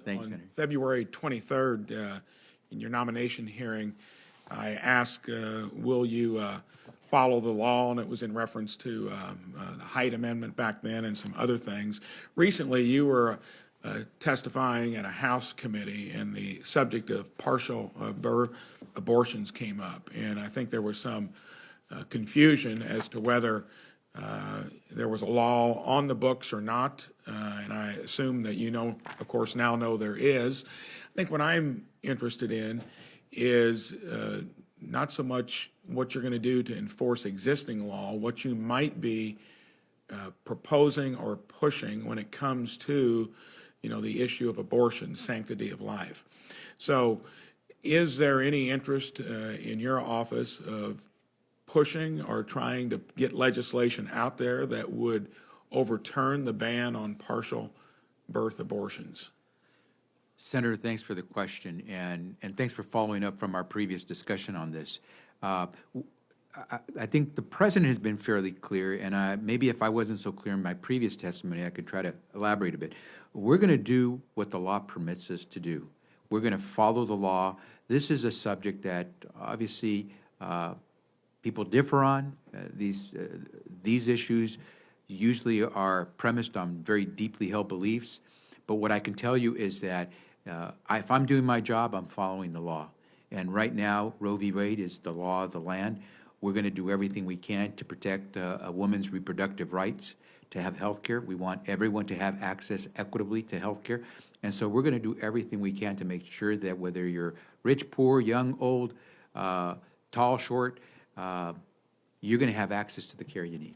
Thanks, On Senator. February 23rd, in your nomination hearing, I asked, will you follow the law? And it was in reference to the Height Amendment back then and some other things. Recently, you were testifying at a House committee, and the subject of partial birth abortions came up. And I think there was some confusion as to whether there was a law on the books or not, and I assume that you know, of course, now know there is. I think what I'm interested in is not so much what you're going to do to enforce existing law, what you might be proposing or pushing when it comes to, you know, the issue of abortion, sanctity of life. So is there any interest in your office of pushing or trying to get legislation out there that would overturn the ban on partial birth abortions? Senator, thanks for the question, and thanks for following up from our previous discussion on this. I think the President has been fairly clear, and maybe if I wasn't so clear in my previous testimony, I could try to elaborate a bit. We're going to do what the law permits us to do. We're going to follow the law. This is a subject that obviously people differ on. These issues usually are premised on very deeply held beliefs. But what I can tell you is that if I'm doing my job, I'm following the law. And right now, Roe v. Wade is the law of the land. We're going to do everything we can to protect a woman's reproductive rights, to have health care. We want everyone to have access equitably to health care. And so we're going to do everything we can to make sure that whether you're rich, poor, young, old, tall, short, you're going to have access to the care you need.